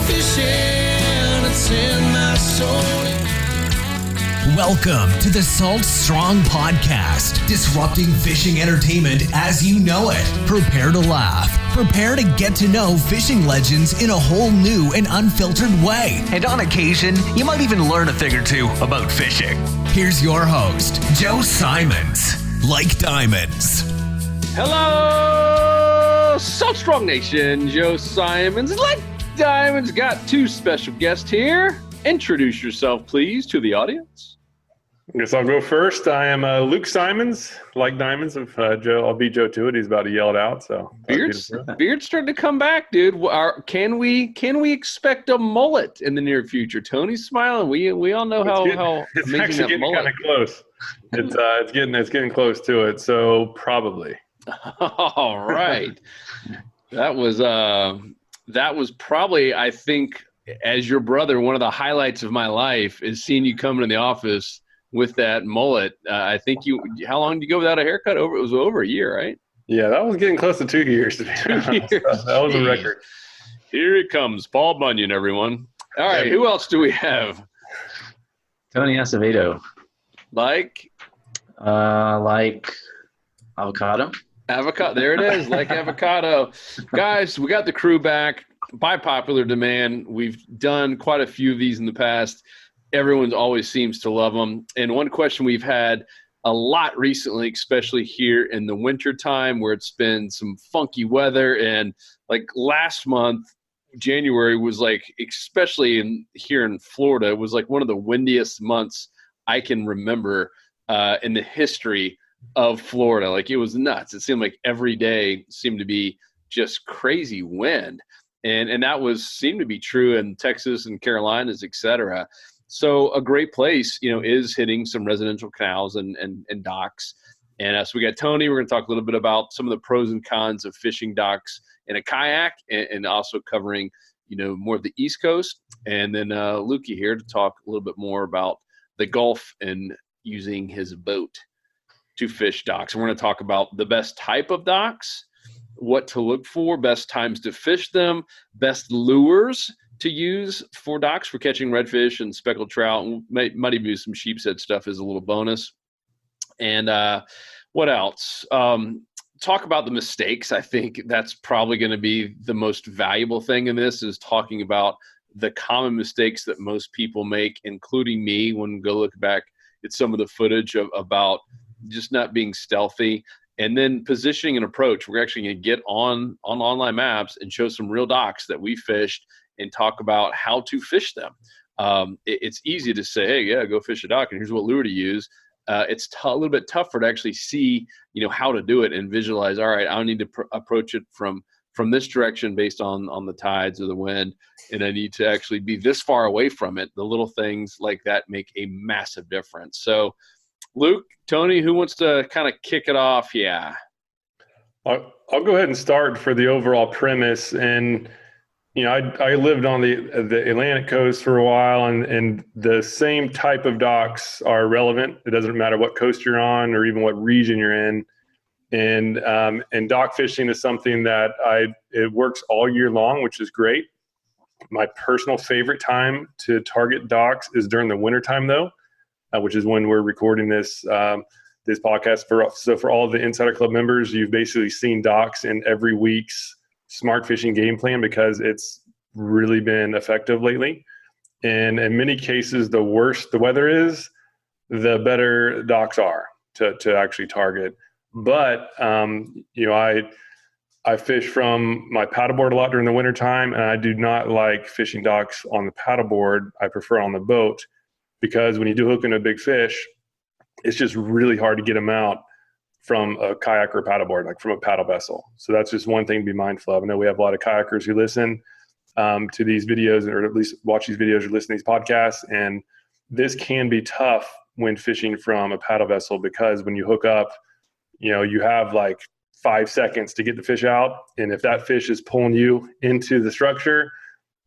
fishing, it's in my soul. Welcome to the Salt Strong Podcast, disrupting fishing entertainment as you know it. Prepare to laugh. Prepare to get to know fishing legends in a whole new and unfiltered way. And on occasion, you might even learn a thing or two about fishing. Here's your host, Joe Simons. Like diamonds. Hello, Salt Strong Nation. Joe Simons. Like diamonds, got two special guests here. Introduce yourself, please, to the audience. I guess I'll go first. I am Luke Simons, like diamonds. Of Joe, I'll beat Joe to it. He's about to yell it out. So Beard's starting to come back, dude. Can we expect a mullet in the near future? Tony's smiling. We all know how it's amazing actually that getting mullet. kind of close. It's getting close to it. So probably. All right. That was probably, I think, as your brother, one of the highlights of my life is seeing you come in the office with that mullet. I think how long did you go without a haircut? It was over a year, right? Yeah, that was getting close to 2 years. To be honest. That was a record. Here it comes, Paul Bunyan, everyone. All right, who else do we have? Tony Acevedo. Like avocado. Avocado. There it is, like avocado. Guys, we got the crew back by popular demand. We've done quite a few of these in the past. Everyone always seems to love them. And one question we've had a lot recently, especially here in the winter time where it's been some funky weather. And like last month, January was like, especially here in Florida, it was like one of the windiest months I can remember in the history of Florida. Like it was nuts. It seemed like every day seemed to be just crazy wind. And that seemed to be true in Texas and Carolinas, et cetera. So a great place, is hitting some residential canals and docks. And so we got Tony. We're going to talk a little bit about some of the pros and cons of fishing docks in a kayak and also covering, more of the East Coast. And then Lukey here to talk a little bit more about the Gulf and using his boat to fish docks. And we're going to talk about the best type of docks, what to look for, best times to fish them, best lures to use for docks for catching redfish and speckled trout. And might even do some sheepshead stuff as a little bonus. And what else? Talk about the mistakes. I think that's probably going to be the most valuable thing in this, is talking about the common mistakes that most people make, including me, when we go look back at some of the footage about just not being stealthy. And then positioning and approach. We're actually going to get on online maps and show some real docks that we fished and talk about how to fish them. It's easy to say, hey, yeah, go fish a dock, and here's what lure to use. It's a little bit tougher to actually see, how to do it and visualize, all right, I need to approach it from this direction based on the tides or the wind, and I need to actually be this far away from it. The little things like that make a massive difference. So, Luke, Tony, who wants to kind of kick it off? Yeah. I'll go ahead and start for the overall premise. And, I lived on the Atlantic coast for a while, and the same type of docks are relevant. It doesn't matter what coast you're on or even what region you're in. And dock fishing is something that it works all year long, which is great. My personal favorite time to target docks is during the wintertime, though. Which is when we're recording this podcast. For all of the Insider Club members, you've basically seen docks in every week's Smart Fishing game plan, because it's really been effective lately. And in many cases, the worse the weather is, the better docks are to actually target. But I fish from my paddleboard a lot during the wintertime, and I do not like fishing docks on the paddleboard. I prefer on the boat. Because when you do hook in a big fish, it's just really hard to get them out from a kayak or a paddleboard, like from a paddle vessel. So that's just one thing to be mindful of. I know we have a lot of kayakers who listen to these videos, or at least watch these videos or listen to these podcasts. And this can be tough when fishing from a paddle vessel, because when you hook up, you have like 5 seconds to get the fish out. And if that fish is pulling you into the structure,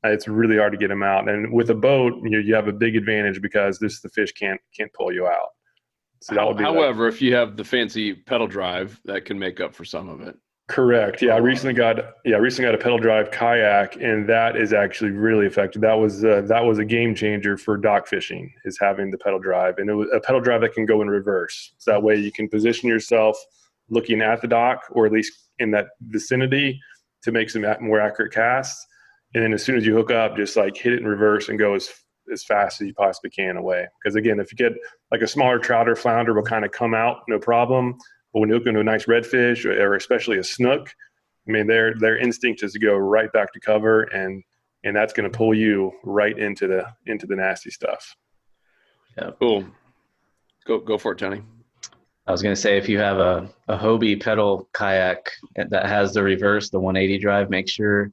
it's really hard to get them out. And with a boat, you have a big advantage, because the fish can't pull you out. So that would be. However, if you have the fancy pedal drive, that can make up for some of it. Correct. Yeah, I recently got a pedal drive kayak, and that is actually really effective. That was a game changer for dock fishing, is having the pedal drive, and it was a pedal drive that can go in reverse. So that way you can position yourself looking at the dock, or at least in that vicinity, to make some more accurate casts. And then as soon as you hook up, just like hit it in reverse and go as fast as you possibly can away. Because again, if you get like a smaller trout or flounder, will kind of come out no problem. But when you look into a nice redfish, or especially a snook, I mean, their instinct is to go right back to cover, and that's going to pull you right into the nasty stuff. Yeah. Cool. Go for it, Tony. I was going to say, if you have a Hobie pedal kayak that has the reverse, the 180 drive, make sure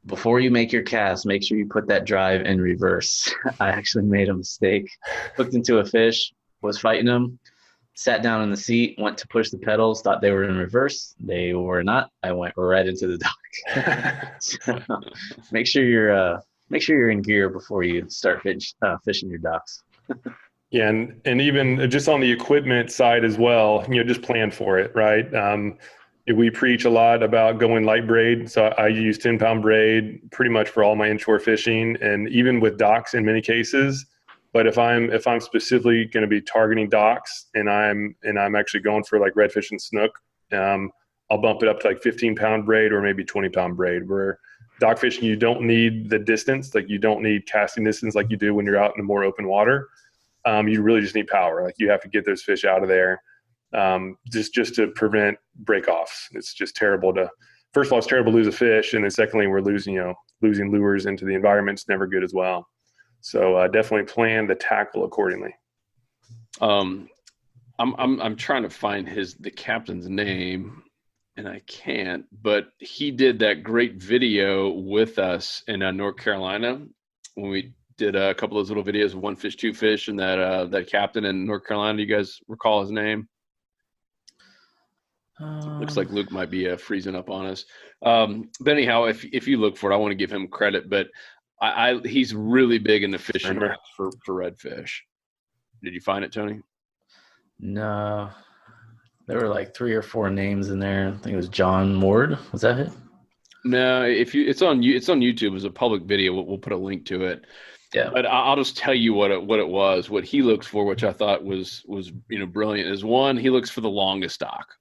before you make your cast, make sure you put that drive in reverse. I actually made a mistake. Hooked into a fish, was fighting him, sat down in the seat, went to push the pedals, thought they were in reverse. They were not. I went right into the dock. So make sure you're in gear before you start fishing your docks. Yeah, and even just on the equipment side as well, just plan for it, right? We preach a lot about going light braid, so I use 10-pound braid pretty much for all my inshore fishing, and even with docks in many cases. But if I'm specifically going to be targeting docks, and I'm actually going for like redfish and snook, I'll bump it up to like 15-pound braid or maybe 20-pound braid. Where dock fishing, you don't need the distance, like you don't need casting distance like you do when you're out in the more open water. You really just need power. Like you have to get those fish out of there, just to prevent break-offs. It's just terrible first of all, it's terrible to lose a fish, and then secondly, we're losing lures into the environment. It's never good as well. So definitely plan the tackle accordingly. I'm trying to find the captain's name, and I can't. But he did that great video with us in North Carolina when we did a couple of those little videos of one fish, two fish, and that captain in North Carolina. Do you guys recall his name? Looks like Luke might be freezing up on us. But anyhow, if you look for it, I want to give him credit, but he's really big into fishing for redfish. Did you find it, Tony? No, there were like 3 or 4 names in there. I think it was John Ward. Was that it? No, it's on YouTube. It's a public video. We'll put a link to it. Yeah. But I'll just tell you what it was. What he looks for, which I thought was brilliant, is one, he looks for the longest dock.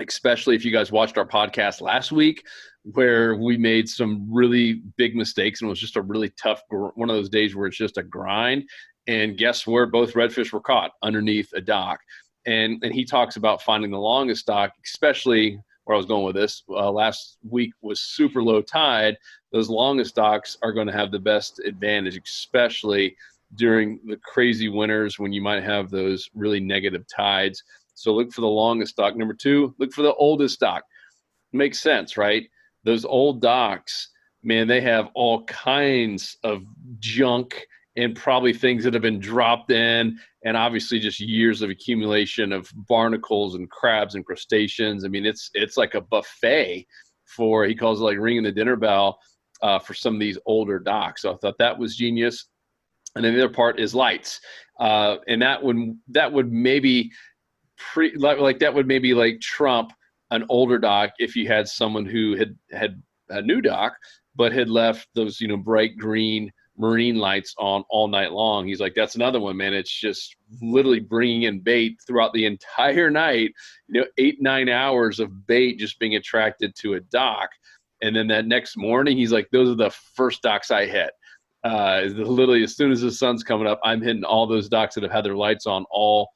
Especially if you guys watched our podcast last week, where we made some really big mistakes, and it was just a really tough one of those days where it's just a grind. And guess where both redfish were caught? Underneath a dock. And he talks about finding the longest dock, especially where I was going with this. Last week was super low tide. Those longest docks are going to have the best advantage, especially during the crazy winters when you might have those really negative tides. So look for the longest dock. Number 2, look for the oldest dock. Makes sense, right? Those old docks, man, they have all kinds of junk and probably things that have been dropped in, and obviously just years of accumulation of barnacles and crabs and crustaceans. I mean, it's like a buffet for, he calls it like ringing the dinner bell for some of these older docks. So I thought that was genius. And then the other part is lights. And that would maybe that would maybe like trump an older dock if you had someone who had a new dock but had left those bright green marine lights on all night long. He's like, that's another one, man. It's just literally bringing in bait throughout the entire night, 8-9 hours of bait just being attracted to a dock. And then that next morning, he's like, those are the first docks I hit. Literally, as soon as the sun's coming up, I'm hitting all those docks that have had their lights on all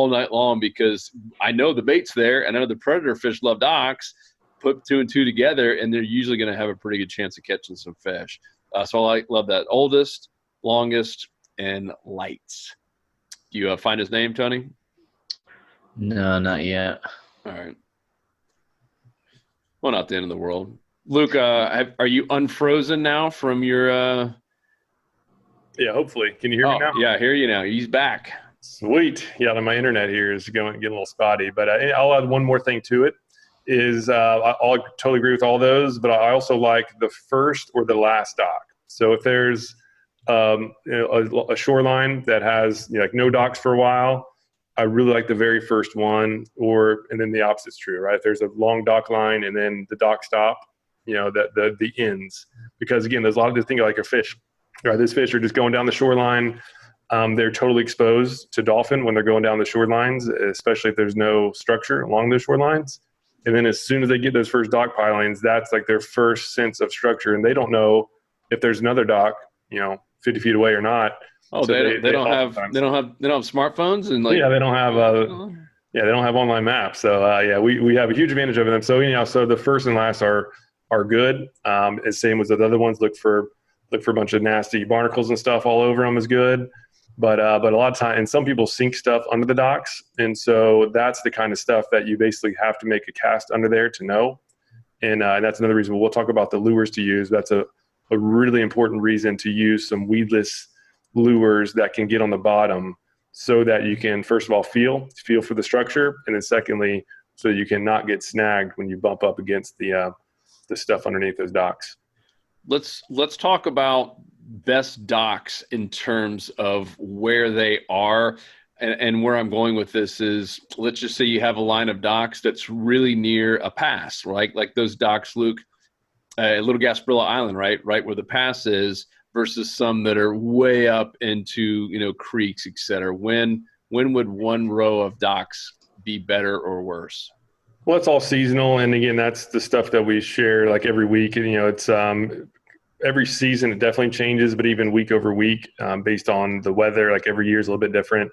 night long, because I know the bait's there, and I know the predator fish love docks. Put 2 and 2 together, and they're usually going to have a pretty good chance of catching some fish. So I love that. Oldest, longest, and lights. Do you find his name, Tony? No, not yet. All right. Well, not the end of the world. Luke, are you unfrozen now from your Yeah, hopefully. Can you hear me now? Yeah, I hear you now. He's back. Sweet. Yeah, my internet here is getting a little spotty. But I'll add one more thing to it. Is I'll totally agree with all those, but I also like the first or the last dock. So if there's a shoreline that has like no docks for a while, I really like the very first one, and then the opposite's true, right? If there's a long dock line and then the dock stop, the ends, because again, there's a lot of this thing like a fish, right? These fish are just going down the shoreline. They're totally exposed to dolphin when they're going down the shorelines, especially if there's no structure along those shorelines. And then as soon as they get those first dock pilings, that's like their first sense of structure, and they don't know if there's another dock, 50 feet away or not. Oh, So they don't have smartphones and like they don't have online maps. So we have a huge advantage over them. So so the first and last are good. Same as the other ones. Look for a bunch of nasty barnacles and stuff all over them is good. But a lot of time, and some people sink stuff under the docks, and so that's the kind of stuff that you basically have to make a cast under there to know. And that's another reason we'll talk about the lures to use. That's a really important reason to use some weedless lures that can get on the bottom, so that you can first of all feel for the structure, and then secondly, so you can not get snagged when you bump up against the stuff underneath those docks. Let's talk about best docks in terms of where they are, and where I'm going with this is, let's just say you have a line of docks that's really near a pass, right? Like those docks, Luke, Little Gasparilla Island, right where the pass is, versus some that are way up into creeks, etc. When would one row of docks be better or worse? Well, it's all seasonal, and again, that's the stuff that we share like every week. And it's every season it definitely changes, but even week over week, based on the weather, like every year is a little bit different.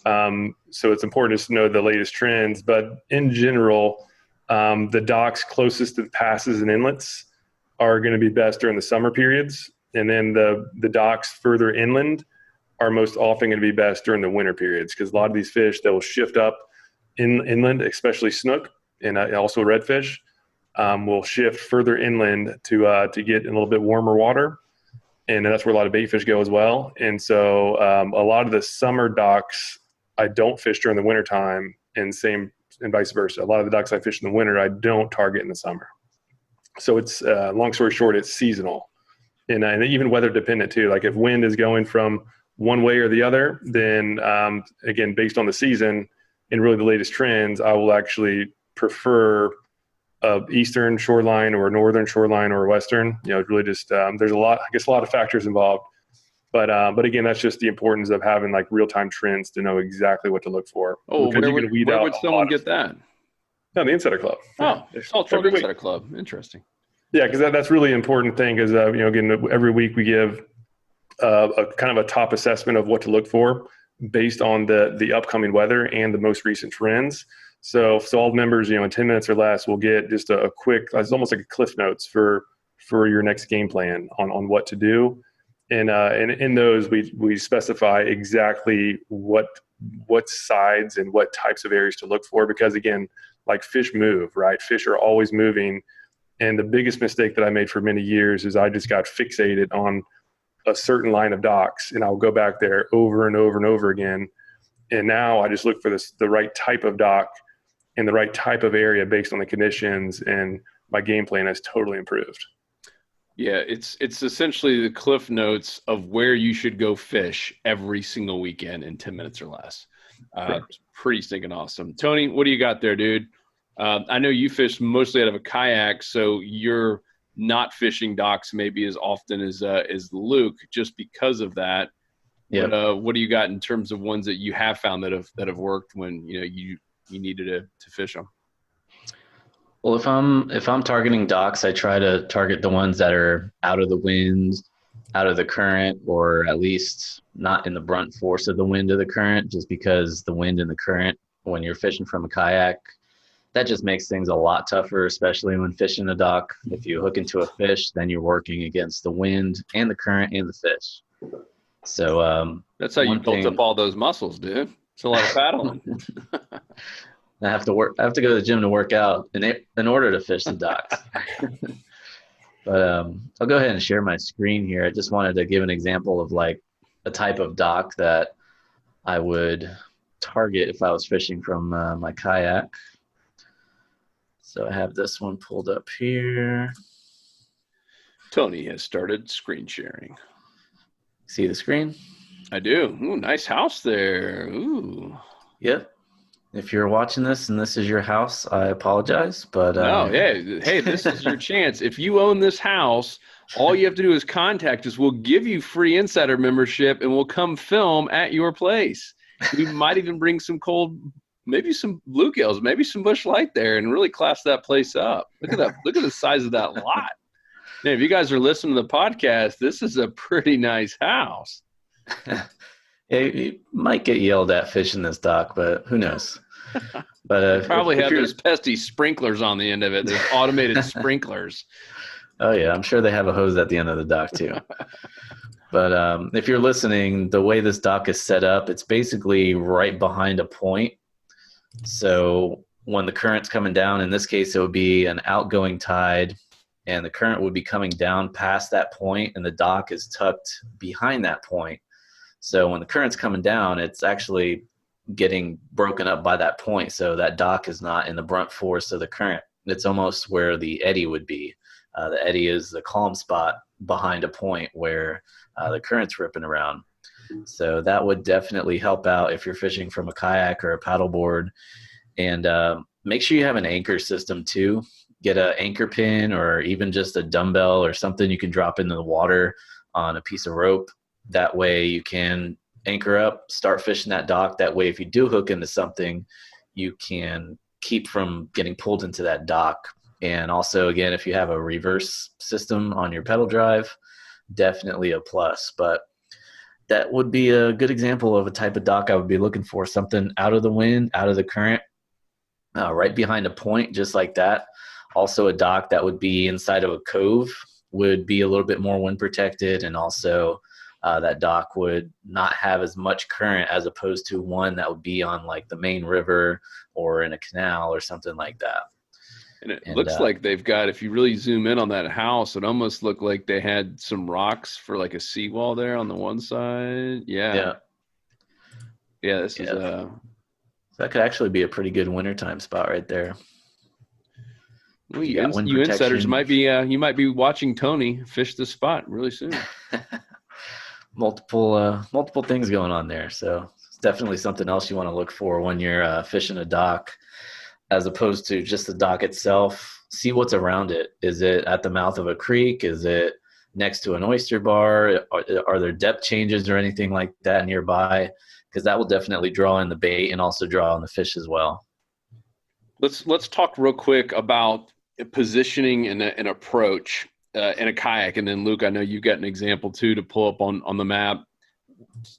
So it's important to know the latest trends. But in general, the docks closest to the passes and inlets are going to be best during the summer periods, and then the docks further inland are most often going to be best during the winter periods, because a lot of these fish, they will shift up inland, especially snook and also redfish. Will shift further inland to get in a little bit warmer water, and that's where a lot of bait fish go as well. And so a lot of the summer docks I don't fish during the wintertime, and vice versa. A lot of the docks I fish in the winter I don't target in the summer. So it's long story short, it's seasonal, and even weather dependent too. Like if wind is going from one way or the other, then again, based on the season and really the latest trends, I will actually prefer eastern shoreline or northern shoreline or western. It's really just there's a lot of factors involved, but again, that's just the importance of having like real-time trends to know exactly what to look for. Oh, where would someone get that? No, the Insider Club. Oh, Salt Truck Insider Club. Interesting. Yeah, because that's really important thing, because again, every week we give a kind of a top assessment of what to look for based on the upcoming weather and the most recent trends. So all members, in 10 minutes or less, will get just a quick, it's almost like a cliff notes for your next game plan on what to do. And in those, we specify exactly what sides and what types of areas to look for, because again, like fish move, right? Fish are always moving. And the biggest mistake that I made for many years is I just got fixated on a certain line of docks, and I'll go back there over and over and over again. And now I just look for the right type of dock in the right type of area based on the conditions, and my game plan has totally improved. Yeah, it's essentially the cliff notes of where you should go fish every single weekend in 10 minutes or less. Pretty stinking awesome. Tony, what do you got there, dude? I know you fish mostly out of a kayak, so you're not fishing docks maybe as often as Luke, just because of that. Yeah. But what do you got in terms of ones that you have found that have worked when you needed to fish them? Well, if I'm targeting docks, I try to target the ones that are out of the wind, out of the current, or at least not in the brunt force of the wind or the current, just because the wind and the current, when you're fishing from a kayak, that just makes things a lot tougher, especially when fishing a dock. If you hook into a fish, then you're working against the wind and the current and the fish. So that's how you built up all those muscles, dude. It's a lot of paddling. I have to go to the gym to work out in order to fish the docks. But I'll go ahead and share my screen here. I just wanted to give an example of like a type of dock that I would target if I was fishing from my kayak. So I have this one pulled up here. Tony has started screen sharing. See the screen? I do. Ooh, nice house there. Ooh. Yep. If you're watching this and this is your house, I apologize, but No, hey, this is your chance. If you own this house, all you have to do is contact us. We'll give you free insider membership, and we'll come film at your place. We might even bring some cold, maybe some bluegills, maybe some Busch Light there, and really class that place up. Look at that! Look at the size of that lot. Man, if you guys are listening to the podcast, this is a pretty nice house. you might get yelled at fishing this dock, but who knows? But Probably have those pesky sprinklers on the end of it. There's automated sprinklers. Oh yeah, I'm sure they have a hose at the end of the dock too. But if you're listening, the way this dock is set up, it's basically right behind a point. So when the current's coming down, in this case, it would be an outgoing tide, and the current would be coming down past that point, and the dock is tucked behind that point. So when the current's coming down, it's actually getting broken up by that point. So that dock is not in the brunt force of the current. It's almost where the eddy would be. The eddy is the calm spot behind a point where the current's ripping around. So that would definitely help out if you're fishing from a kayak or a paddleboard. And make sure you have an anchor system too. Get an anchor pin or even just a dumbbell or something you can drop into the water on a piece of rope. That way you can anchor up, start fishing that dock. That way if you do hook into something, you can keep from getting pulled into that dock. And also, again, if you have a reverse system on your pedal drive, definitely a plus. But that would be a good example of a type of dock I would be looking for, something out of the wind, out of the current, right behind a point, just like that. Also a dock that would be inside of a cove would be a little bit more wind protected, and also that dock would not have as much current as opposed to one that would be on like the main river or in a canal or something like that. And it looks like they've got, if you really zoom in on that house, it almost looked like they had some rocks for like a seawall there on the one side. Yeah. This is that could actually be a pretty good wintertime spot right there. Well, you insiders might be you might be watching Tony fish the spot really soon. multiple things going on there, so it's definitely something else you want to look for when you're fishing a dock, as opposed to just the dock itself. See what's around it. Is it at the mouth of a creek? Is it next to an oyster bar? Are there depth changes or anything like that nearby? Because that will definitely draw in the bait and also draw in the fish as well. Let's talk real quick about positioning and an approach in a kayak, and then Luke, I know you've got an example too to pull up on the map.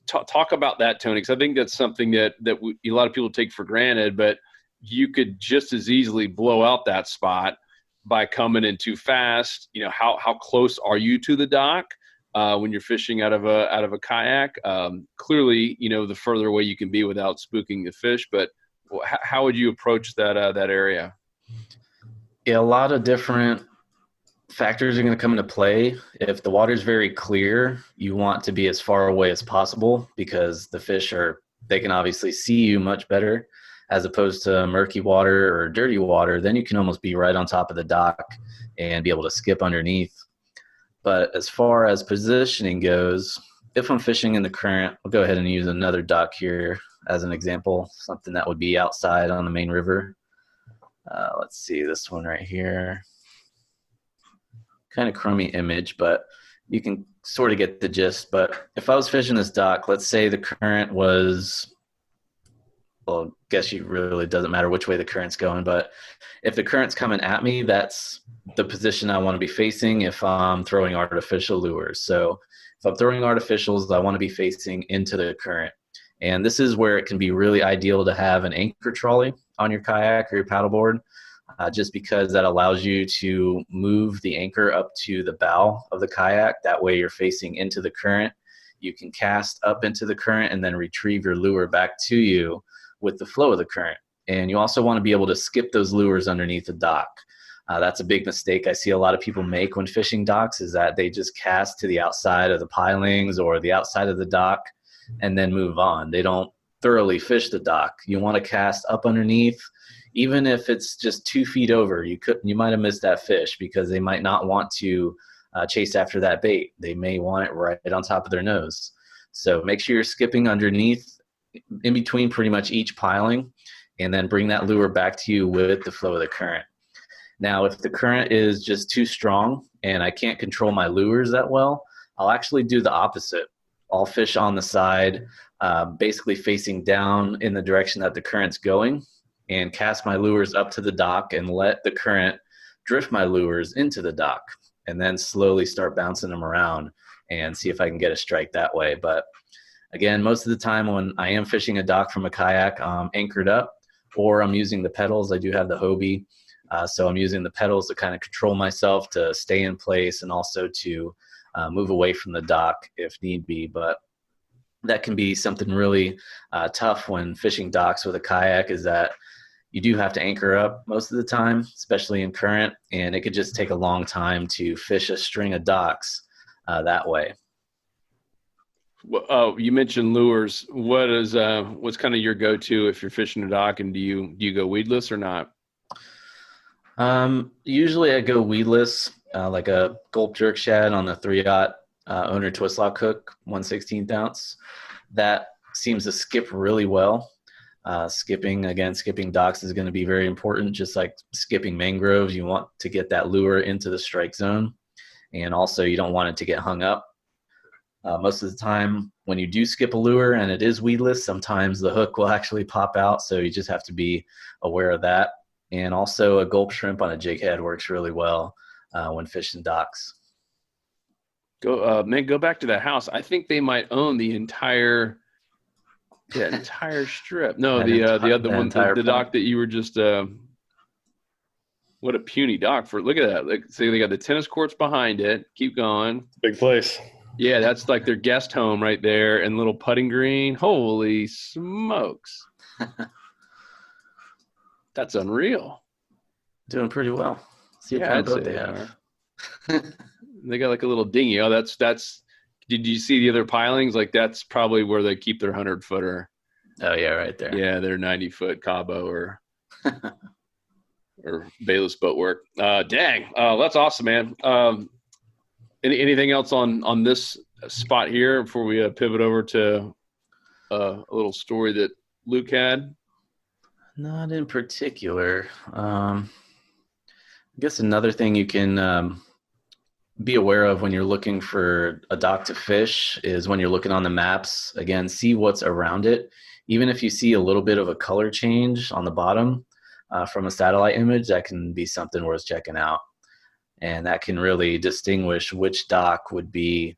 Talk about that, Tony, because I think that's something that a lot of people take for granted, but you could just as easily blow out that spot by coming in too fast. You know, how close are you to the dock when you're fishing out of a kayak? Clearly, you know, the further away you can be without spooking the fish, but how would you approach that area? Yeah, a lot of different factors are going to come into play. If the water's very clear, you want to be as far away as possible, because the fish they can obviously see you much better, as opposed to murky water or dirty water. Then you can almost be right on top of the dock and be able to skip underneath. But as far as positioning goes, if I'm fishing in the current, I'll go ahead and use another dock here as an example, something that would be outside on the main river. Let's see, this one right here. Kind of crummy image, but you can sort of get the gist. But if I was fishing this dock, let's say the current was, well, I guess it really doesn't matter which way the current's going, but if the current's coming at me, that's the position I want to be facing if I'm throwing artificial lures. So if I'm throwing artificials, I want to be facing into the current. And this is where it can be really ideal to have an anchor trolley on your kayak or your paddleboard, just because that allows you to move the anchor up to the bow of the kayak. That way you're facing into the current. You can cast up into the current and then retrieve your lure back to you with the flow of the current. And you also want to be able to skip those lures underneath the dock. That's a big mistake I see a lot of people make when fishing docks, is that they just cast to the outside of the pilings or the outside of the dock and then move on. They don't thoroughly fish the dock. You want to cast up underneath. Even if it's just 2 feet over, you might have missed that fish, because they might not want to chase after that bait. They may want it right on top of their nose. So make sure you're skipping underneath in between pretty much each piling, and then bring that lure back to you with the flow of the current. Now, if the current is just too strong and I can't control my lures that well, I'll actually do the opposite. I'll fish on the side, basically facing down in the direction that the current's going, and cast my lures up to the dock and let the current drift my lures into the dock, and then slowly start bouncing them around and see if I can get a strike that way. But again, most of the time when I am fishing a dock from a kayak, I'm anchored up, or I'm using the pedals. I do have the Hobie, so I'm using the pedals to kind of control myself to stay in place and also to move away from the dock if need be. But that can be something really tough when fishing docks with a kayak, is that you do have to anchor up most of the time, especially in current, and it could just take a long time to fish a string of docks that way. Oh, you mentioned lures. What's kind of your go-to if you're fishing a dock, and do you go weedless or not? Usually I go weedless, like a gulp jerk shad on the 3/0 owner twist lock hook, 1/16 ounce. That seems to skip really well. Skipping docks is going to be very important, just like skipping mangroves. You want to get that lure into the strike zone, and also you don't want it to get hung up. Most of the time when you do skip a lure and it is weedless, sometimes the hook will actually pop out, so you just have to be aware of that. And also a gulp shrimp on a jig head works really well when fishing docks. Go back to that house. I think they might own the entire strip. No, the other one, the dock that you were just. What a puny dock for! Look at that. Like, see, they got the tennis courts behind it. Keep going. Big place. Yeah, that's like their guest home right there, and little putting green. Holy smokes! That's unreal. Doing pretty well. See what kind of boat they have. They got like a little dinghy. Oh, that's. Did you see the other pilings? Like, that's probably where they keep their 100-footer. Oh yeah, right there. Yeah, their 90-foot Cabo or Bayless boat work. Dang, that's awesome, man. Anything else on this spot here before we pivot over to a little story that Luke had? Not in particular. I guess another thing you can be aware of when you're looking for a dock to fish is when you're looking on the maps, again, see what's around it. Even if you see a little bit of a color change on the bottom from a satellite image, that can be something worth checking out. And that can really distinguish which dock would be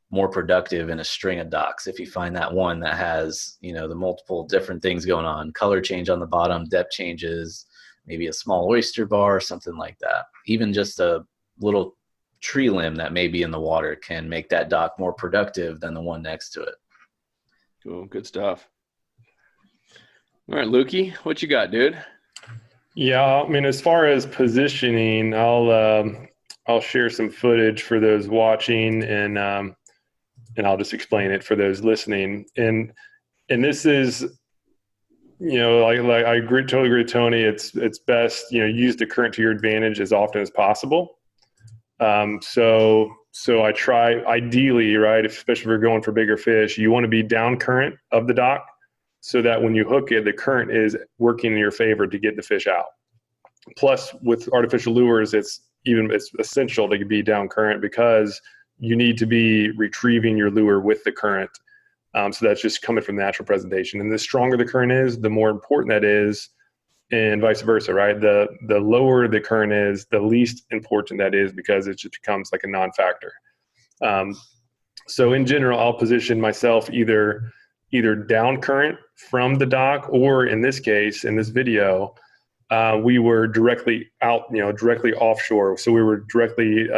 more productive in a string of docks. If you find that one that has, the multiple different things going on, color change on the bottom, depth changes, maybe a small oyster bar, something like that. Even just a little tree limb that may be in the water can make that dock more productive than the one next to it. Cool. Good stuff. All right, Lukey, what you got, dude? Yeah, I mean, as far as positioning, I'll share some footage for those watching, and I'll just explain it for those listening. And this is, like I totally agree with Tony. It's best, use the current to your advantage as often as possible. So I try, ideally, right, especially if you're going for bigger fish, you want to be down current of the dock so that when you hook it, the current is working in your favor to get the fish out. Plus, with artificial lures, it's essential to be down current because you need to be retrieving your lure with the current. So that's just coming from natural presentation. And the stronger the current is, the more important that is, and vice versa, right? The lower the current is, the least important that is, because it just becomes like a non-factor. So in general, I'll position myself either down current from the dock, or in this case, in this video, we were directly out, directly offshore. So we were directly,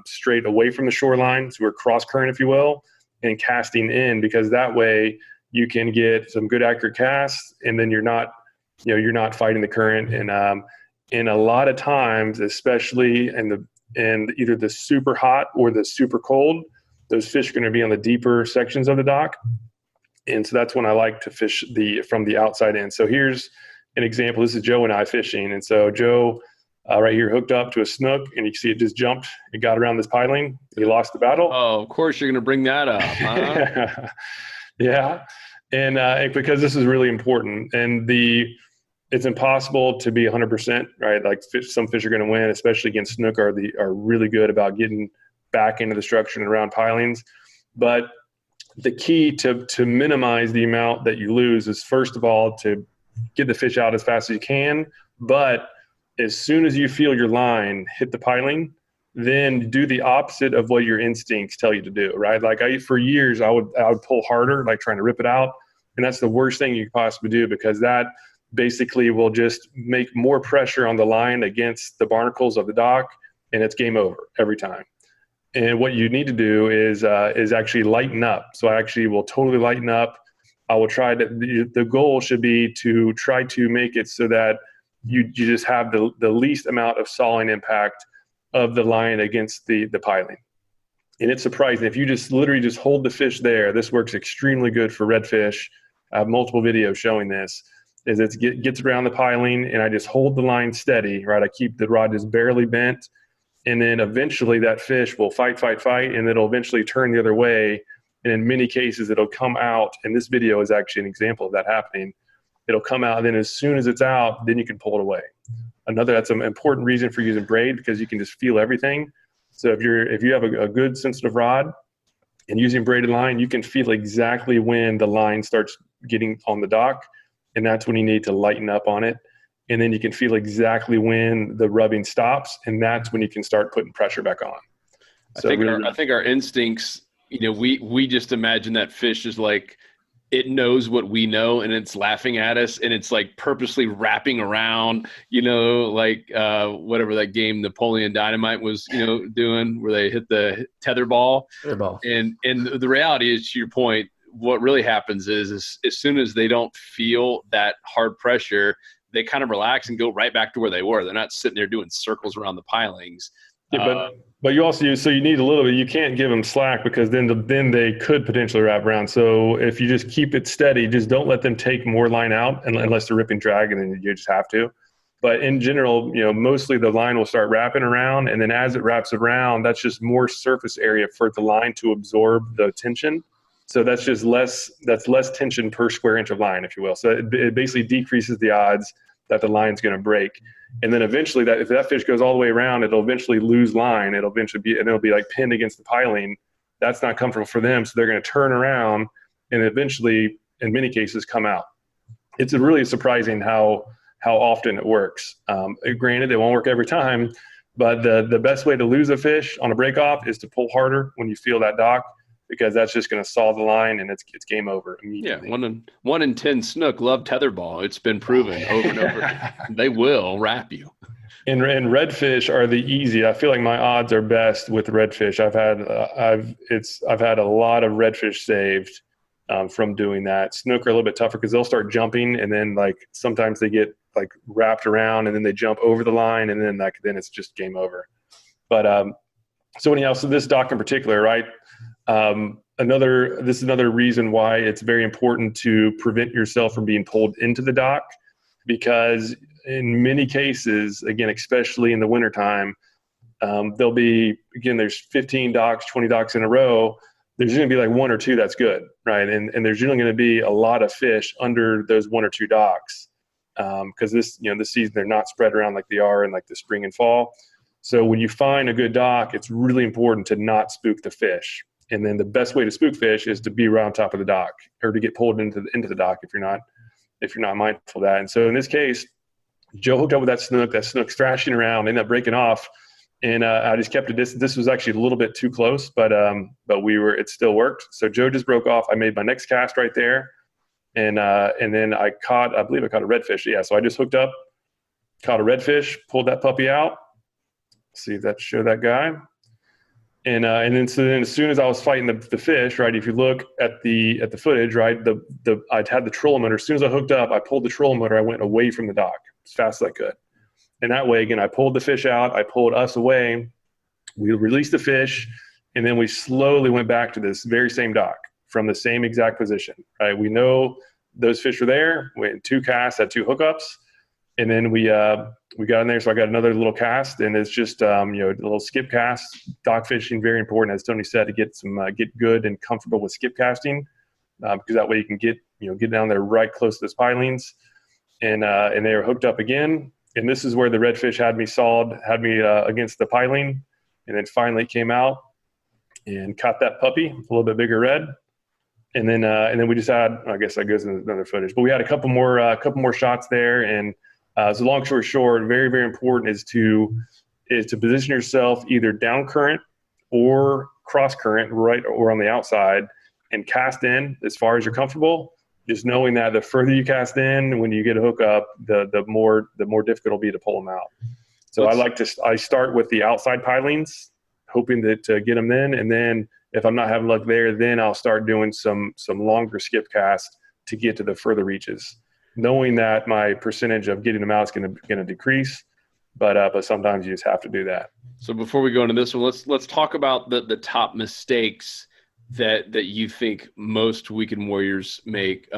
straight away from the shoreline. So we're cross current, if you will, and casting in, because that way you can get some good accurate casts, and then you're not fighting the current. And a lot of times, especially in either the super hot or the super cold, those fish are going to be on the deeper sections of the dock. And so that's when I like to fish from the outside in. So here's an example. This is Joe and I fishing. And so Joe right here hooked up to a snook, and you can see it just jumped. It got around this piling. He lost the battle. Oh, of course you're going to bring that up, huh? Yeah. And because this is really important, and it's impossible to be 100%, right? Like some fish are going to win, especially against snook are really good about getting back into the structure and around pilings. But the key to minimize the amount that you lose is, first of all, to get the fish out as fast as you can. But as soon as you feel your line hit the piling, then do the opposite of what your instincts tell you to do, right? Like for years, I would pull harder, like trying to rip it out. And that's the worst thing you could possibly do, because that basically will just make more pressure on the line against the barnacles of the dock, and it's game over every time. And what you need to do is actually lighten up. So I actually will totally lighten up. I will try to, the goal should be to try to make it so that you just have the least amount of sawing impact of the line against the piling. And it's surprising. If you just literally just hold the fish there, this works extremely good for redfish. I have multiple videos showing this, is it gets around the piling and I just hold the line steady, right? I keep the rod just barely bent. And then eventually that fish will fight, and it'll eventually turn the other way. And in many cases, it'll come out. And this video is actually an example of that happening. It'll come out, and then as soon as it's out, then you can pull it away. That's an important reason for using braid, because you can just feel everything. So if you have a good sensitive rod and using braided line, you can feel exactly when the line starts getting on the dock, and that's when you need to lighten up on it. And then you can feel exactly when the rubbing stops, and that's when you can start putting pressure back on. So I think our instincts, we just imagine that fish is like, it knows what we know and it's laughing at us, and it's like purposely wrapping around, like whatever that game Napoleon Dynamite was, doing, where they hit the tether ball. And the reality is, to your point, what really happens is as soon as they don't feel that hard pressure, they kind of relax and go right back to where they were. They're not sitting there doing circles around the pilings. Yeah, but you also you need a little bit. You can't give them slack, because then they could potentially wrap around. So if you just keep it steady, just don't let them take more line out unless they're ripping drag, and then you just have to. But in general, mostly the line will start wrapping around, and then as it wraps around, that's just more surface area for the line to absorb the tension. So that's less tension per square inch of line, if you will. So it basically decreases the odds that the line's going to break. And then eventually, if that fish goes all the way around, it'll eventually lose line. It'll be like pinned against the piling. That's not comfortable for them. So they're going to turn around and eventually, in many cases, come out. It's really surprising how often it works. Granted, it won't work every time, but the best way to lose a fish on a break off is to pull harder when you feel that dock, because that's just going to saw the line, and it's game over immediately. Yeah, one in 10 snook love tetherball. It's been proven over and over. They will wrap you. And redfish are the easy. I feel like my odds are best with redfish. I've had a lot of redfish saved from doing that. Snook are a little bit tougher, because they'll start jumping, and then like sometimes they get like wrapped around, and then they jump over the line, and then it's just game over. But so anyhow, so this dock in particular, right? This is another reason why it's very important to prevent yourself from being pulled into the dock, because in many cases, again, especially in the wintertime, there'll be, again, there's 15 docks, 20 docks in a row. There's going to be like one or two that's good, right? And there's generally going to be a lot of fish under those one or two docks, because this season they're not spread around like they are in like the spring and fall. So when you find a good dock, it's really important to not spook the fish. And then the best way to spook fish is to be around top of the dock, or to get pulled into the dock if you're not mindful of that. And so in this case, Joe hooked up with that snook. That snook's thrashing around, ended up breaking off, and I just kept a distance. This was actually a little bit too close, but it still worked. So Joe just broke off. I made my next cast right there, and then I believe I caught a redfish. Yeah, so I just hooked up, caught a redfish, pulled that puppy out. See if that show that guy. And then as soon as I was fighting the fish, right? If you look at the footage, right? I'd had the trolling motor. As soon as I hooked up, I pulled the trolling motor. I went away from the dock as fast as I could, and that way, again, I pulled the fish out. I pulled us away. We released the fish, and then we slowly went back to this very same dock from the same exact position. Right? We know those fish were there. We had 2 casts, had 2 hookups, and then we got in there. So I got another little cast, and it's just a little skip cast. Dock fishing, very important, as Tony said, to get good and comfortable with skip casting. because that way you can get down there right close to those pilings. And they were hooked up again. And this is where the redfish had me against the piling, and then finally came out and caught that puppy, a little bit bigger red. And then we just had, I guess that goes into another footage, but we had a couple more shots there. And so long story short, very, very important is to position yourself either down current or cross current, right, or on the outside, and cast in as far as you're comfortable. Just knowing that the further you cast in, when you get a hook up, the more difficult it'll be to pull them out. So I start with the outside pilings, hoping to get them in, and then if I'm not having luck there, then I'll start doing some longer skip cast to get to the further reaches, knowing that my percentage of getting them out is going to decrease, but sometimes you just have to do that. So before we go into this one, let's talk about the top mistakes that you think most weekend warriors make.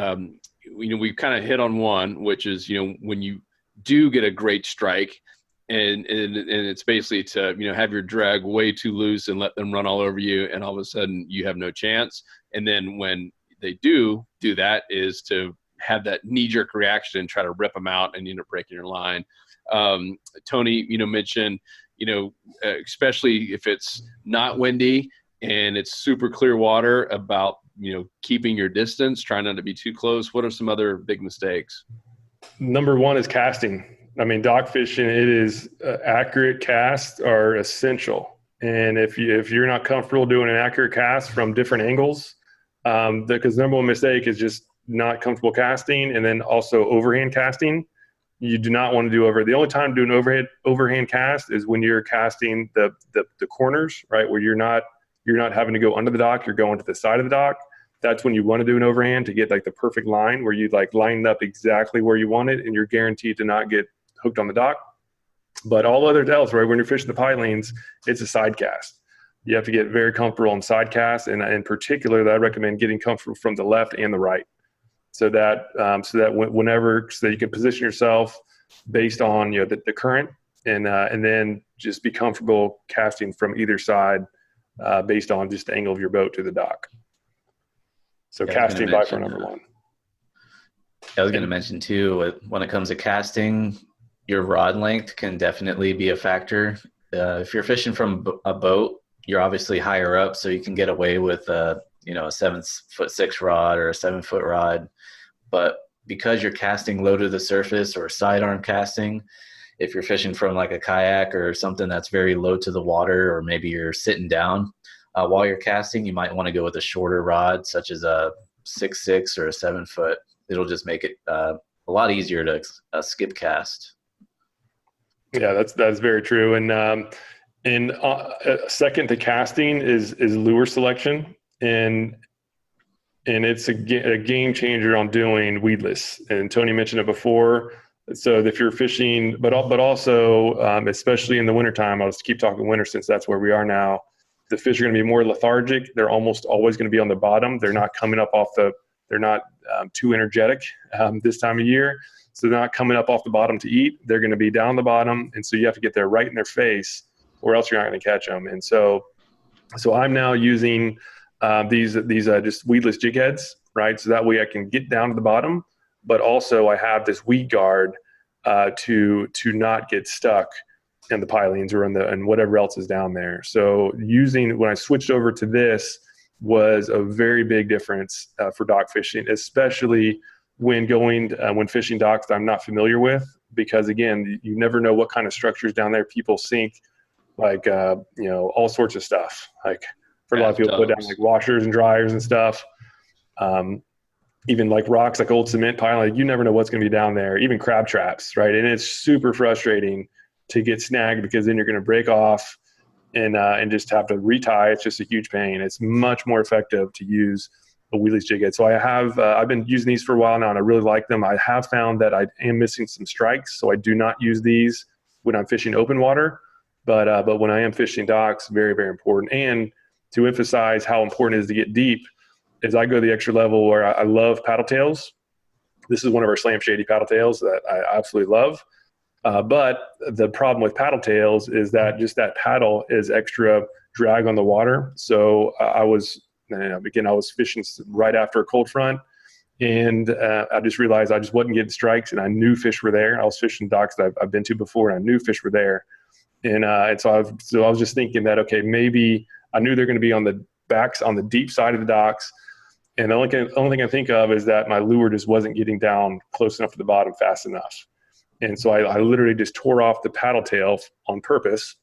We've kind of hit on one, which is, when you do get a great strike and it's basically to, have your drag way too loose and let them run all over you. And all of a sudden you have no chance. And then when they do that is to have that knee-jerk reaction and try to rip them out and end up breaking your line. Tony, mentioned, especially if it's not windy and it's super clear water, about, keeping your distance, trying not to be too close. What are some other big mistakes? Number one is casting. I mean, dock fishing, it is accurate casts are essential. And if you're not comfortable doing an accurate cast from different angles, because number one mistake is just not comfortable casting, and then also overhand casting. You do not want to do the only time to do an overhand cast is when you're casting the corners, right, where you're not having to go under the dock, you're going to the side of the dock. That's when you want to do an overhand to get like the perfect line where you line up exactly where you want it, and you're guaranteed to not get hooked on the dock. But all other else, right, when you're fishing the pilings, it's a side cast. You have to get very comfortable on side cast, and in particular, I recommend getting comfortable from the left and the right, so that you can position yourself based on the current, and then just be comfortable casting from either side based on just the angle of your boat to the dock. So casting by far number one. I was going to mention too, when it comes to casting, your rod length can definitely be a factor. If you're fishing from a boat, you're obviously higher up, so you can get away with a 7'6" rod or a 7-foot rod. But because you're casting low to the surface or sidearm casting, if you're fishing from like a kayak or something that's very low to the water, or maybe you're sitting down while you're casting, you might want to go with a shorter rod, such as a 6'6" or a 7-foot. It'll just make it a lot easier to skip cast. Yeah, that's very true. And second to casting is lure selection, and it's a game changer on doing weedless. And Tony mentioned it before. So if you're fishing, but also especially in the wintertime, I'll just keep talking winter since that's where we are now. The fish are going to be more lethargic. They're almost always going to be on the bottom. They're not coming up they're not too energetic this time of year. So they're not coming up off the bottom to eat. They're going to be down the bottom. And so you have to get there right in their face, or else you're not going to catch them. And so I'm now using these just weedless jig heads, right? So that way I can get down to the bottom, but also I have this weed guard to not get stuck in the pilings or in whatever else is down there. So when I switched over to this was a very big difference for dock fishing, especially when fishing docks that I'm not familiar with, because again, you never know what kind of structures down there. People sink all sorts of stuff. Like for a lot of people put down like washers and dryers and stuff. Even like rocks, like old cement piling, you never know what's going to be down there, even crab traps, right? And it's super frustrating to get snagged, because then you're going to break off and just have to retie. It's just a huge pain. It's much more effective to use a weedless jig head. So I've been using these for a while now, and I really like them. I have found that I am missing some strikes, so I do not use these when I'm fishing open water. But when I am fishing docks, very, very important. And to emphasize how important it is to get deep, is I go the extra level where I love paddle tails. This is one of our Slam Shady paddle tails that I absolutely love. But the problem with paddle tails is that just that paddle is extra drag on the water. So I was And again, I was fishing right after a cold front, and I just realized I just wasn't getting strikes, and I knew fish were there. I was fishing docks that I've been to before, and I knew fish were there. And so I was just thinking that, okay, maybe I knew they're going to be on the backs, on the deep side of the docks. And the only thing I think of is that my lure just wasn't getting down close enough to the bottom fast enough. And so I literally just tore off the paddle tail on purpose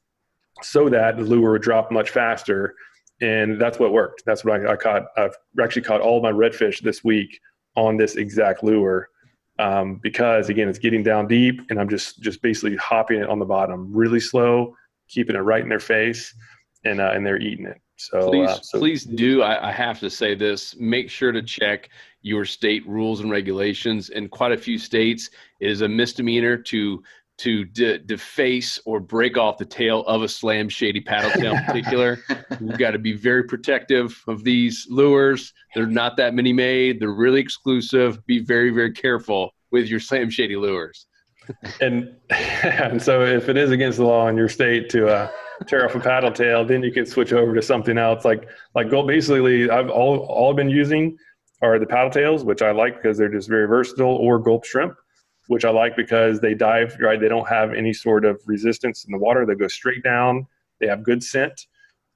so that the lure would drop much faster. And that's what worked. That's what I caught. I've actually caught all my redfish this week on this exact lure. Because again, it's getting down deep, and I'm just basically hopping it on the bottom really slow, keeping it right in their face, and they're eating it. So please do. I have to say this, make sure to check your state rules and regulations. In quite a few states, it is a misdemeanor to deface or break off the tail of a slam shady paddle tail in particular. We've got to be very protective of these lures. There are not that many made. They're really exclusive. Be very, very careful with your slam shady lures. And so if it is against the law in your state to tear off a paddle tail, then you can switch over to something else like gold. Basically, all I've been using are the paddle tails, which I like because they're just very versatile, or gulp shrimp, which I like because they dive, right? They don't have any sort of resistance in the water. They go straight down. They have good scent,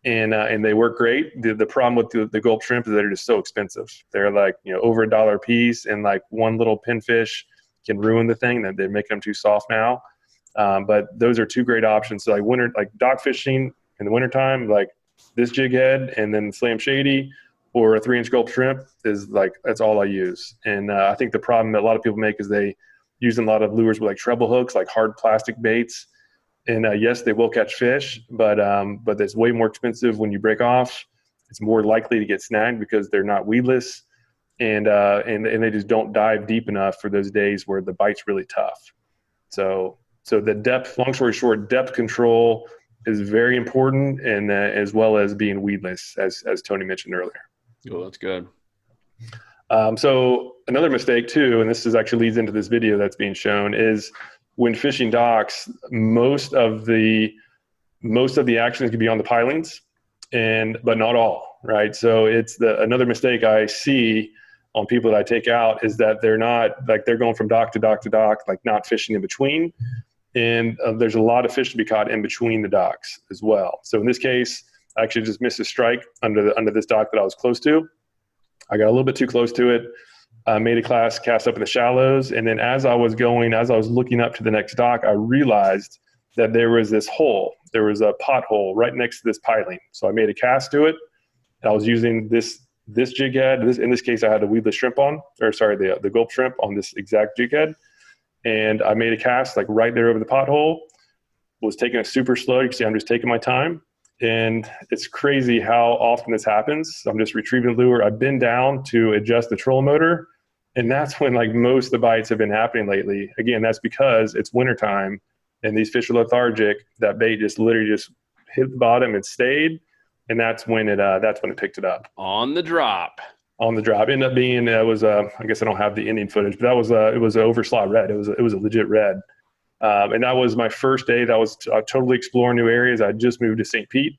and they work great. The problem with the gulp shrimp is that they're just so expensive. They're like, over $1 a piece, and like one little pinfish can ruin the thing. That they're making them too soft now. But those are two great options. So like dock fishing in the wintertime, like this jig head and then slam shady or a 3-inch gulp shrimp is like, that's all I use. And I think the problem that a lot of people make is they using a lot of lures with like treble hooks, like hard plastic baits. And yes, they will catch fish, but it's way more expensive when you break off. It's more likely to get snagged because they're not weedless, and they just don't dive deep enough for those days where the bite's really tough. So the depth, long story short, depth control is very important, and as well as being weedless, as Tony mentioned earlier. Oh, that's good. So another mistake too, and this actually leads into this video that's being shown, is when fishing docks, most of the action can be on the pilings, but not all, right? So it's another mistake I see on people that I take out is that they're going from dock to dock to dock, like not fishing in between. And there's a lot of fish to be caught in between the docks as well. So in this case, I actually just missed a strike under this dock that I was close to. I got a little bit too close to it, made a cast up in the shallows. And then as I was looking up to the next dock, I realized that there was this hole. There was a pothole right next to this piling. So I made a cast to it. And I was using this jig head. In this case, I had a weedless shrimp on, the gulp shrimp on this exact jig head. And I made a cast like right there over the pothole, was taking it super slow. You can see I'm just taking my time. And it's crazy how often this happens. I'm just retrieving the lure. I've been down to adjust the trolling motor, and that's when like most of the bites have been happening lately. Again, that's because it's wintertime and these fish are lethargic. That bait just literally just hit the bottom and stayed, and that's when it picked it up. On the drop. Ended up being I guess I don't have the ending footage, but it was an overslot red. It was a legit red. And that was my first day. That was totally exploring new areas. I just moved to St. Pete,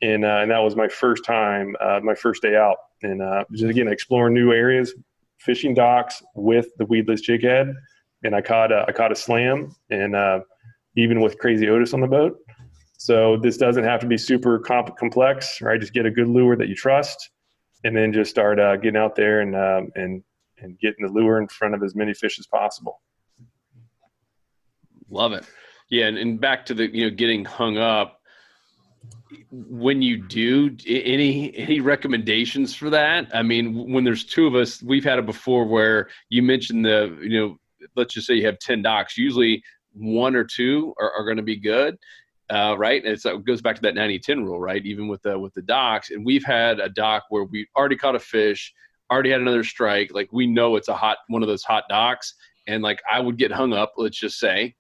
and that was my first time, my first day out, and just again exploring new areas, fishing docks with the weedless jig head, and I caught a slam, and even with Crazy Otis on the boat. So this doesn't have to be super complex, right? Just get a good lure that you trust, and then just start getting out there and getting the lure in front of as many fish as possible. Love it. Yeah. And back to the, getting hung up, when you do, any recommendations for that? I mean, when there's two of us, we've had it before where you mentioned let's just say you have 10 docks, usually one or two are going to be good. Right. And it goes back to that 90-10 rule, right? Even with the docks. And we've had a dock where we already caught a fish, already had another strike. Like, we know it's one of those hot docks. And like, I would get hung up, let's just say,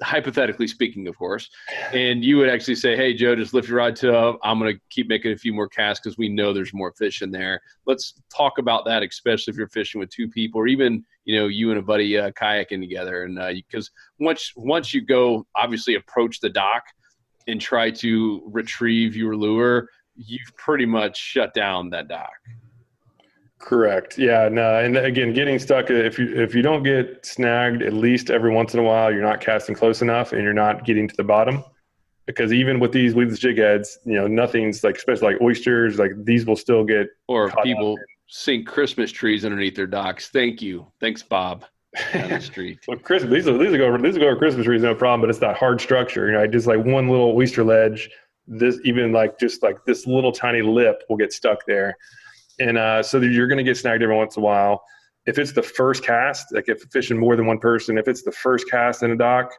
hypothetically speaking, of course, and you would actually say, hey, Joe, just lift your rod up. I'm going to keep making a few more casts because we know there's more fish in there. Let's talk about that, especially if you're fishing with two people, or even, you and a buddy kayaking together. And because once you go, obviously, approach the dock and try to retrieve your lure, you've pretty much shut down that dock. Correct. Yeah. No. And again, getting stuck, if you don't get snagged at least every once in a while, you're not casting close enough and you're not getting to the bottom. Because even with these weedless jig heads, nothing's like, especially like oysters, like these will still get or people sink Christmas trees underneath their docks. Thank you. Thanks, Bob. Down the street. Well, these will go over Christmas trees, no problem. But it's that hard structure. Just like one little oyster ledge. This even like just like this little tiny lip will get stuck there. And so you're going to get snagged every once in a while. If it's the first cast, like if fishing more than one person, if it's the first cast in a dock,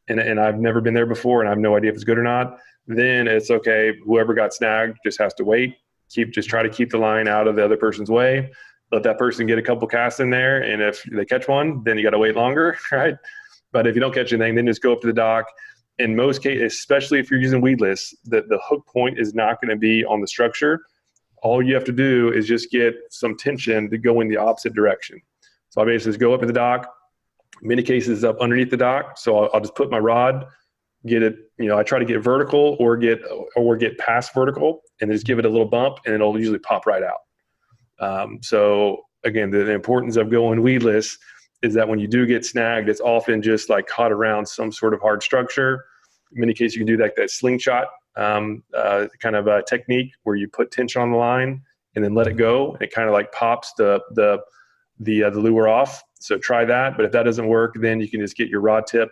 and I've never been there before and I have no idea if it's good or not, then it's okay. Whoever got snagged just has to wait. Just try to keep the line out of the other person's way. Let that person get a couple casts in there, and if they catch one, then you got to wait longer, right? But if you don't catch anything, then just go up to the dock. In most cases, especially if you're using weedless, the hook point is not going to be on the structure. All you have to do is just get some tension to go in the opposite direction. So I basically just go up to the dock. In many cases, up underneath the dock. So I'll just put my rod, get it. I try to get vertical or get past vertical, and just give it a little bump, and it'll usually pop right out. So again, the importance of going weedless is that when you do get snagged, it's often just like caught around some sort of hard structure. In many cases, you can do like that slingshot kind of a technique where you put tension on the line and then let it go. And it kind of like pops the lure off. So try that. But if that doesn't work, then you can just get your rod tip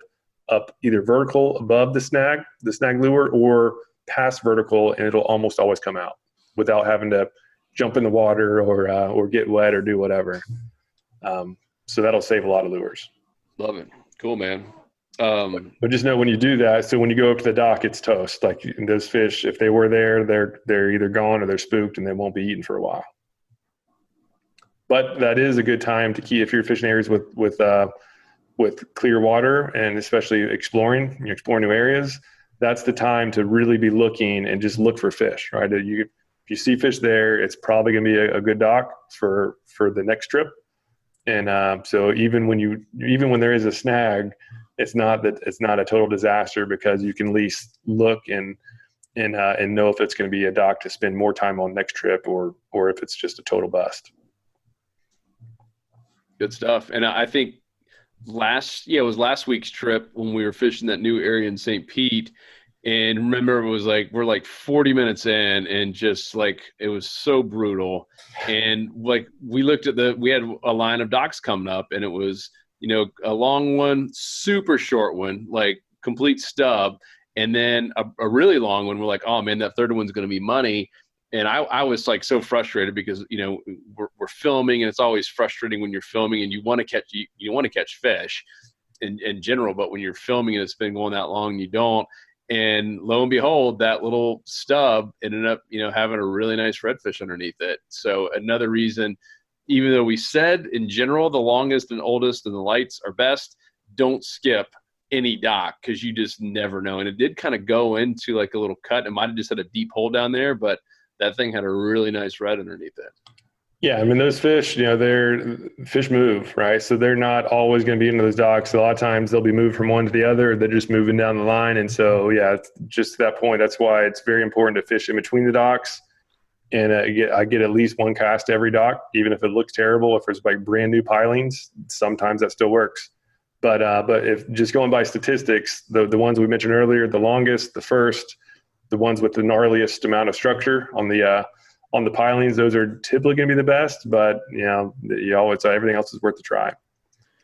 up either vertical above the snag lure, or past vertical, and it'll almost always come out without having to jump in the water or get wet or do whatever. So that'll save a lot of lures. Love it. Cool, man. But just know when you do that, so when you go up to the dock, it's toast. Like those fish, if they were there, they're either gone or they're spooked and they won't be eaten for a while. But that is a good time to keep if you're fishing areas with clear water, and especially exploring new areas. That's the time to really be looking and just look for fish, right? If you see fish there, it's probably going to be a good dock for the next trip. And so even when there is a snag, it's not a total disaster, because you can at least look and know if it's going to be a dock to spend more time on next trip, or if it's just a total bust. Good stuff. And I think it was last week's trip when we were fishing that new area in St. Pete. And remember, it was like, we're like 40 minutes in, and just like, it was so brutal. And like, we had a line of docks coming up, and it was, a long one, super short one, like complete stub. And then a really long one. We're like, oh man, that third one's going to be money. And I was like so frustrated, because, we're filming, and it's always frustrating when you're filming and you want to catch fish in general, but when you're filming and it's been going that long, you don't. And lo and behold, that little stub ended up, having a really nice redfish underneath it. So another reason, even though we said in general, the longest and oldest and the lights are best, don't skip any dock, because you just never know. And it did kind of go into like a little cut. It might've just had a deep hole down there, but that thing had a really nice red underneath it. Yeah, I mean, those fish, fish move, right? So they're not always going to be into those docks. A lot of times they'll be moved from one to the other. They're just moving down the line. And so, yeah, just to that point, that's why it's very important to fish in between the docks. And I get at least one cast every dock, even if it looks terrible. If there's like brand new pilings, sometimes that still works. But if just going by statistics, the ones we mentioned earlier, the longest, the first, the ones with the gnarliest amount of structure on the pilings, those are typically going to be the best. But you always say everything else is worth a try.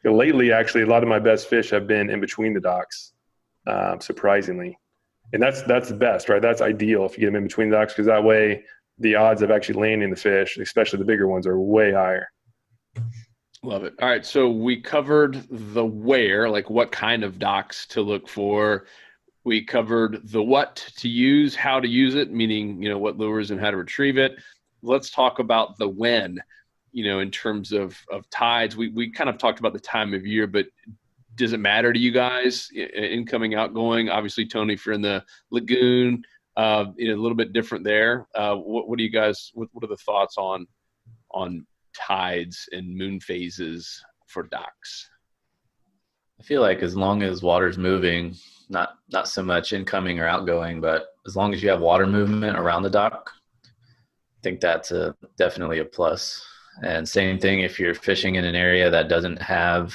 Lately, actually, a lot of my best fish have been in between the docks, surprisingly, and that's the best, right? That's ideal if you get them in between the docks, because that way the odds of actually landing the fish, especially the bigger ones, are way higher. Love it. All right, so we covered the where, like what kind of docks to look for. We covered the what to use, how to use it, meaning, what lures and how to retrieve it. Let's talk about the when, in terms of tides. We kind of talked about the time of year, but does it matter to you guys, incoming, outgoing? Obviously, Tony, if you're in the lagoon, a little bit different there. What do you guys, what are the thoughts on tides and moon phases for docks? I feel like as long as water's moving, not so much incoming or outgoing, but as long as you have water movement around the dock, think that's definitely a plus. And same thing if you're fishing in an area that doesn't have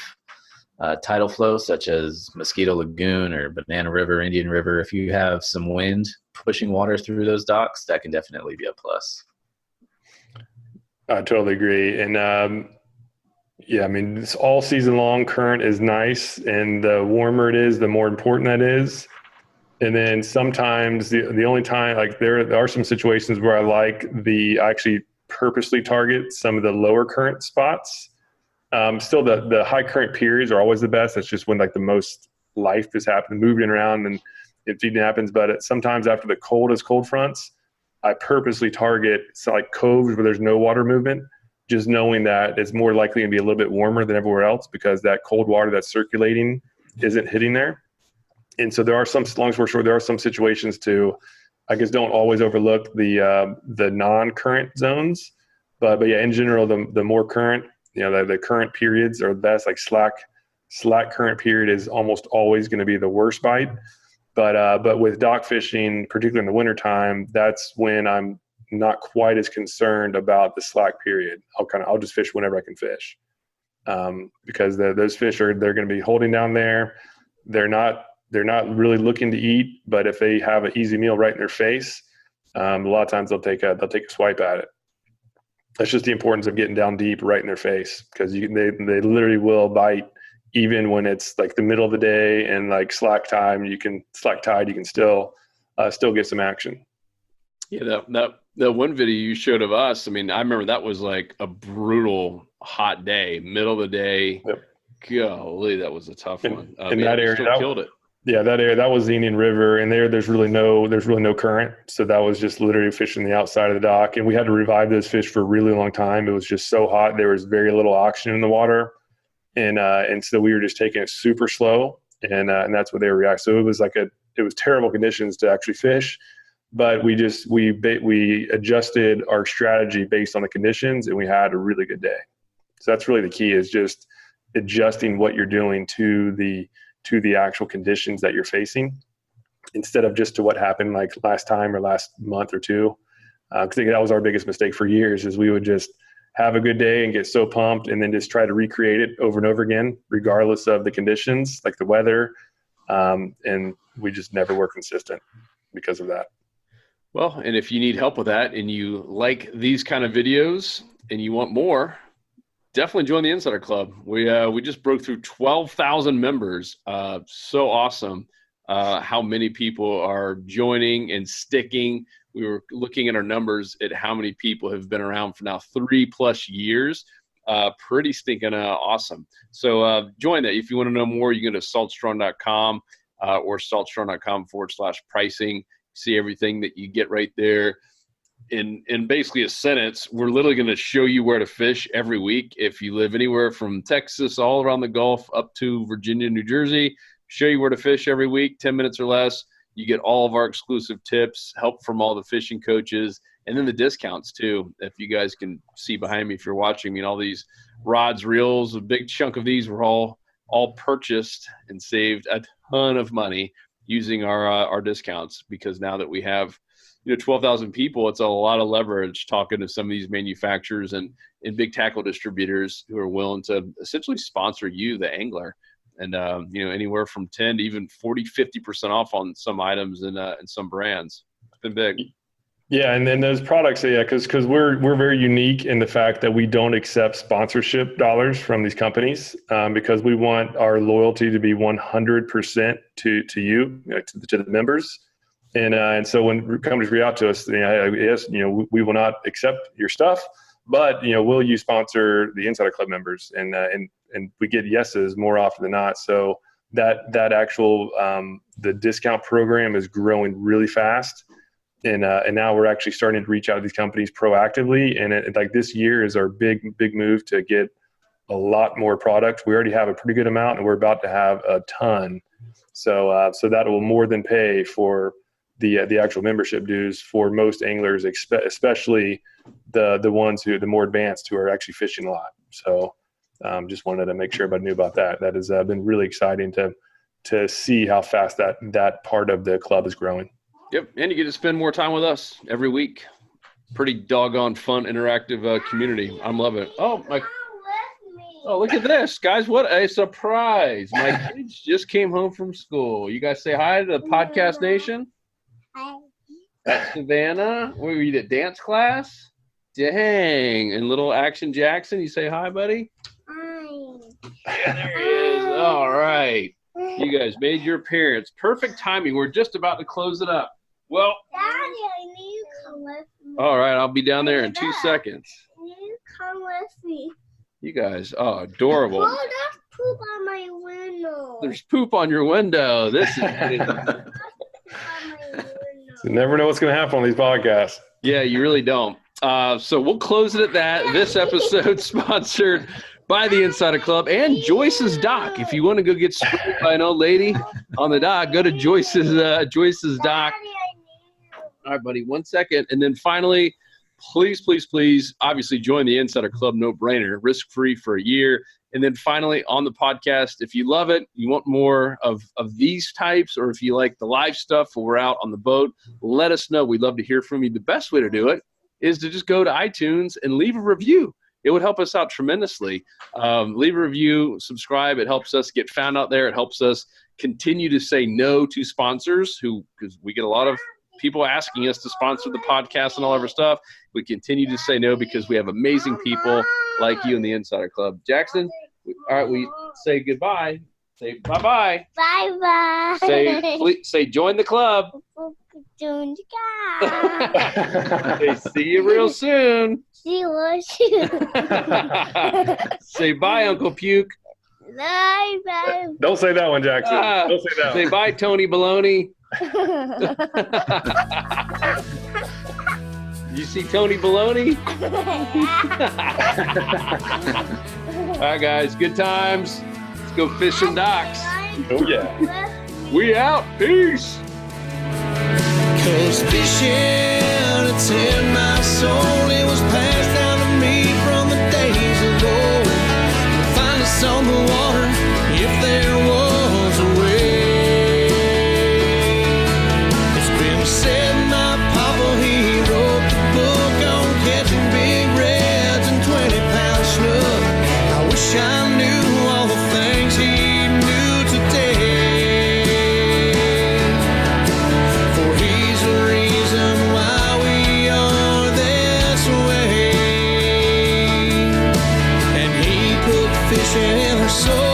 tidal flow, such as Mosquito Lagoon or Banana River, Indian River. If you have some wind pushing water through those docks, that can definitely be a plus. I totally agree. And yeah, I mean, it's all season long. Current is nice, and the warmer it is, the more important that is. And then sometimes the only time, like there are some situations where I actually purposely target some of the lower current spots. Still, the high current periods are always the best. That's just when like the most life is happening, moving around, and feeding happens. But sometimes after the coldest cold fronts, I purposely target like coves where there's no water movement, just knowing that it's more likely to be a little bit warmer than everywhere else because that cold water that's circulating isn't hitting there. And so there are some, long story short, there are some situations to, I guess, don't always overlook the non-current zones, but yeah, in general, the more current, the current periods are the best. Like slack current period is almost always going to be the worst bite. But with dock fishing, particularly in the wintertime, that's when I'm not quite as concerned about the slack period. I'll just fish whenever I can fish, because those fish they're going to be holding down there. They're not really looking to eat, but if they have an easy meal right in their face, a lot of times they'll take a swipe at it. That's just the importance of getting down deep right in their face, because they literally will bite even when it's like the middle of the day and like slack tide. You can still get some action. Yeah, that one video you showed of us, I mean, I remember that was like a brutal hot day, middle of the day. Yep. Golly, that was a tough one. In that area, still killed it. Yeah, that area, that was the Indian River, and there's really no current. So that was just literally fishing the outside of the dock. And we had to revive those fish for a really long time. It was just so hot. There was very little oxygen in the water. And so we were just taking it super slow, and that's what they react. So it was it was terrible conditions to actually fish, but we adjusted our strategy based on the conditions, and we had a really good day. So that's really the key, is just adjusting what you're doing to the actual conditions that you're facing, instead of just to what happened like last time or last month or two. I think that was our biggest mistake for years, is we would just have a good day and get so pumped and then just try to recreate it over and over again, regardless of the conditions, like the weather. And we just never were consistent because of that. Well, and if you need help with that and you like these kind of videos and you want more, definitely join the Insider Club. We just broke through 12,000 members. So awesome how many people are joining and sticking. We were looking at our numbers at how many people have been around for now 3+ years. Pretty stinking awesome. So join that. If you want to know more, you can go to saltstrong.com or saltstrong.com/pricing. See everything that you get right there. In basically a sentence, we're literally going to show you where to fish every week. If you live anywhere from Texas all around the Gulf up to Virginia, New Jersey, show you where to fish every week, 10 minutes or less. You get all of our exclusive tips, help from all the fishing coaches, and then the discounts too. If you guys can see behind me, if you're watching, I mean, all these rods, reels, a big chunk of these were all purchased and saved a ton of money using our discounts, because now that we have 12,000 people, it's a lot of leverage talking to some of these manufacturers and big tackle distributors who are willing to essentially sponsor you, the angler. And, anywhere from 10 to even 40, 50% off on some items and some brands. It's been big. Yeah. And then those products, because we're very unique in the fact that we don't accept sponsorship dollars from these companies, because we want our loyalty to be 100% to you, to the members. And so when companies reach out to us, yes, we will not accept your stuff, but will you sponsor the Insider Club members? And we get yeses more often than not. So that actual the discount program is growing really fast, and now we're actually starting to reach out to these companies proactively. And like this year is our big move to get a lot more product. We already have a pretty good amount, and we're about to have a ton. So that will more than pay for the actual membership dues for most anglers, especially the ones the more advanced, who are actually fishing a lot. So just wanted to make sure everybody knew about that. That has been really exciting to see how fast that part of the club is growing. Yep, and you get to spend more time with us every week. pretty doggone fun, interactive community. I'm loving it. Oh, look at this, guys. What a surprise. My kids just came home from school. You guys say hi to the Podcast Nation. Hi. That's Savannah. Were you at dance class? Dang. And little Action Jackson, you say hi, buddy? Hi. Yeah, there he is. All right. You guys made your appearance. Perfect timing. We're just about to close it up. Well, Daddy, I need you to come with me. all right. I'll be down there in 2 seconds. I need you to come with me. You guys, adorable. Oh, there's poop on my window. There's poop on your window. This is There's poop on my window. You never know what's going to happen on these podcasts. yeah, you really don't. So we'll close it at that. This episode sponsored by the Insider Club and Joyce's Dock. If you want to go get sprayed by an old lady on the dock, go to Joyce's Dock. Daddy, I need you. All right, buddy, 1 second. And then finally, please, please, please, obviously join the Insider Club, no brainer, risk-free for a year. And then finally on the podcast, if you love it, you want more of these types, or if you like the live stuff when we're out on the boat, let us know. We'd love to hear from you. The best way to do it is to just go to iTunes and leave a review. It would help us out tremendously. Leave a review, subscribe. It helps us get found out there. It helps us continue to say no to sponsors because we get a lot of people asking us to sponsor the podcast and all of our stuff. We continue to say no because we have amazing people like you in the Insider Club. Jackson, all right, we say goodbye. Say bye-bye. Bye-bye. Say join the club. Join the club. Say see you real soon. See you soon. Say bye, Uncle Puke. Bye-bye. Don't say that one, Jackson. Don't say that Say one. bye, Tony Baloney. You see Tony Baloney? All right, guys. Good times. Let's go fishing docks. Oh, yeah. We out. Peace. 'Cause fishing, it's in my soul. It was passed down to me from the days of old. To find us on the water if there was a way. It's been said my papa, he wrote the book on catching big reds and 20-pound snook. I wish I knew all the things he knew today. For he's the reason why we are this way. And he put fishing in our soul.